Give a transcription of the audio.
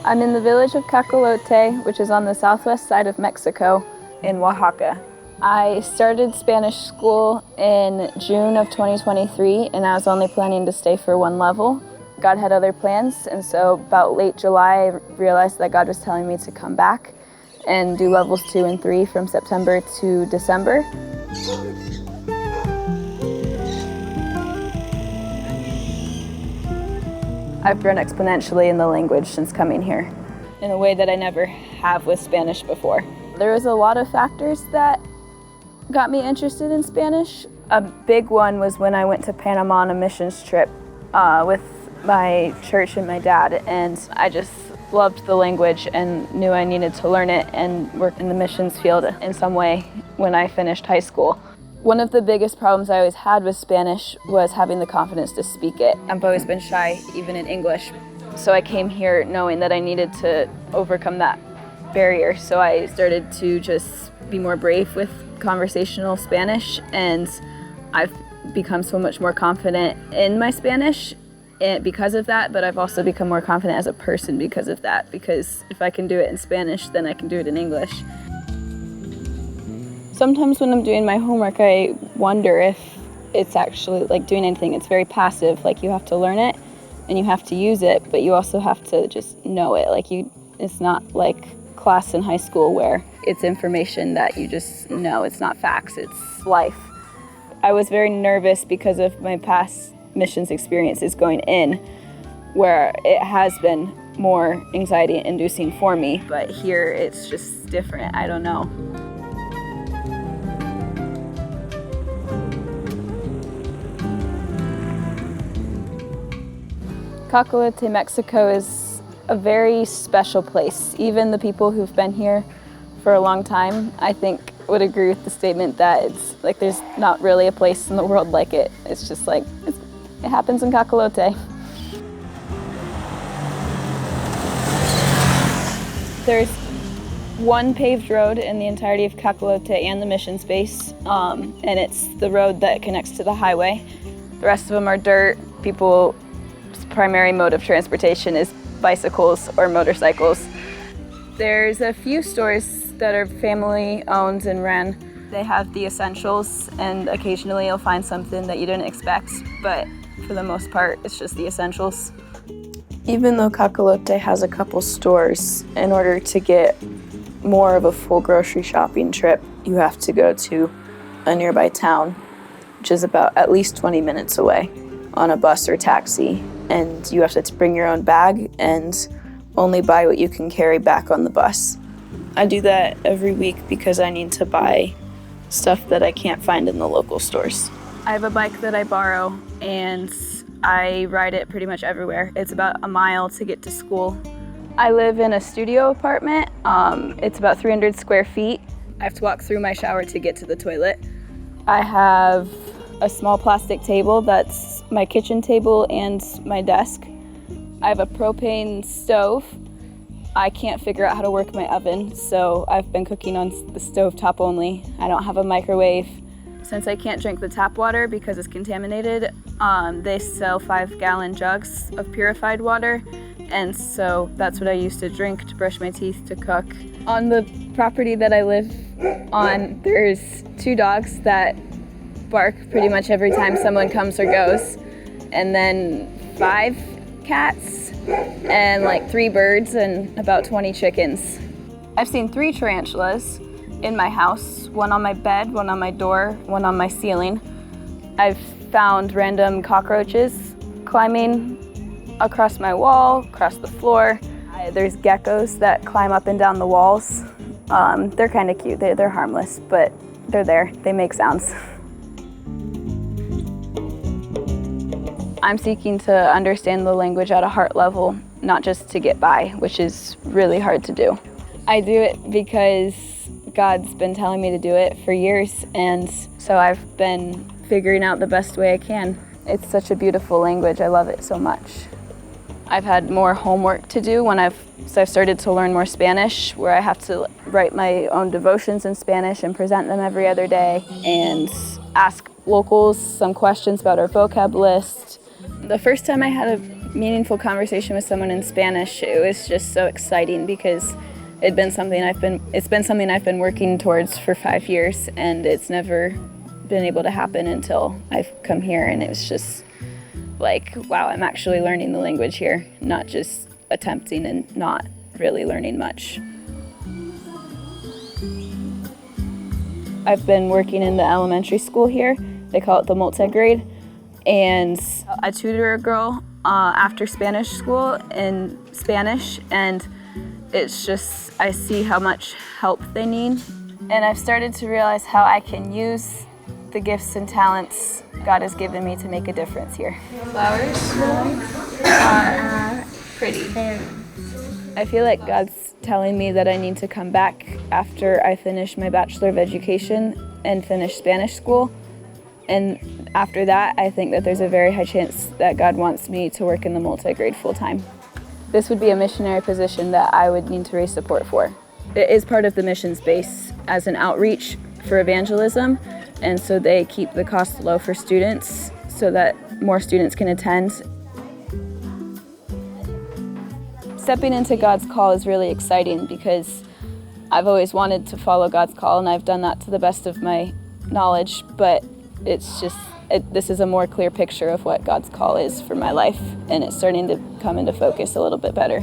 I'm in the village of Cacolote, which is on the southwest side of Mexico in Oaxaca. I started Spanish school in June of 2023, and I was only planning to stay for one level. God had other plans, and so about late July, I realized that God was telling me to come back and do levels 2 and 3 from September to December. I've grown exponentially in the language since coming here, in a way that I never have with Spanish before. There was a lot of factors that got me interested in Spanish. A big one was when I went to Panama on a missions trip with my church and my dad, and I just loved the language and knew I needed to learn it and work in the missions field in some way when I finished high school. One of the biggest problems I always had with Spanish was having the confidence to speak it. I've always been shy, even in English. So I came here knowing that I needed to overcome that barrier. So I started to just be more brave with conversational Spanish, and I've become so much more confident in my Spanish because of that, but I've also become more confident as a person because of that, because if I can do it in Spanish, then I can do it in English. Sometimes when I'm doing my homework, I wonder if it's actually like doing anything. It's very passive, like you have to learn it and you have to use it, but you also have to just know it. It's not like class in high school where it's information that you just know. It's not facts, it's life. I was very nervous because of my past missions experiences going in, where it has been more anxiety inducing for me, but here it's just different. I don't know. Cacolote, Mexico is a very special place. Even the people who've been here for a long time, I think, would agree with the statement that it's like there's not really a place in the world like it. It's just like, it happens in Cacolote. There's one paved road in the entirety of Cacolote and the mission space, and it's the road that connects to the highway. The rest of them are dirt. People's primary mode of transportation is bicycles or motorcycles. There's a few stores that are family owned and ran. They have the essentials, and occasionally you'll find something that you didn't expect, but for the most part, it's just the essentials. Even though Cacolote has a couple stores, in order to get more of a full grocery shopping trip, you have to go to a nearby town, which is about at least 20 minutes away on a bus or taxi. And you have to bring your own bag and only buy what you can carry back on the bus. I do that every week because I need to buy stuff that I can't find in the local stores. I have a bike that I borrow, and I ride it pretty much everywhere. It's about a mile to get to school. I live in a studio apartment. It's about 300 square feet. I have to walk through my shower to get to the toilet. I have a small plastic table that's my kitchen table and my desk. I have a propane stove. I can't figure out how to work my oven, so I've been cooking on the stovetop only. I don't have a microwave. Since I can't drink the tap water because it's contaminated, they sell 5-gallon jugs of purified water, and so that's what I use to drink, to brush my teeth, to cook. On the property that I live on, there's 2 dogs that bark pretty much every time someone comes or goes, and then 5 cats, and like 3 birds, and about 20 chickens. I've seen 3 tarantulas in my house, one on my bed, one on my door, one on my ceiling. I've found random cockroaches climbing across my wall, across the floor. There's geckos that climb up and down the walls. They're kind of cute, they're harmless, but they're there, they make sounds. I'm seeking to understand the language at a heart level, not just to get by, which is really hard to do. I do it because God's been telling me to do it for years, and so I've been figuring out the best way I can. It's such a beautiful language. I love it so much. I've had more homework to do when I've started to learn more Spanish, where I have to write my own devotions in Spanish and present them every other day, and ask locals some questions about our vocab list. The first time I had a meaningful conversation with someone in Spanish, it was just so exciting because it's been something I've been working towards for 5 years, and it's never been able to happen until I've come here, and it was just like, wow, I'm actually learning the language here, not just attempting and not really learning much. I've been working in the elementary school here. They call it the multi-grade, and I tutor a girl after Spanish school in Spanish, and it's just, I see how much help they need. And I've started to realize how I can use the gifts and talents God has given me to make a difference here. Flowers are pretty. I feel like God's telling me that I need to come back after I finish my Bachelor of Education and finish Spanish school. And after that, I think that there's a very high chance that God wants me to work in the multi-grade full-time. This would be a missionary position that I would need to raise support for. It is part of the mission space as an outreach for evangelism, and so they keep the cost low for students so that more students can attend. Stepping into God's call is really exciting because I've always wanted to follow God's call, and I've done that to the best of my knowledge, but it's just, this is a more clear picture of what God's call is for my life, and it's starting to come into focus a little bit better.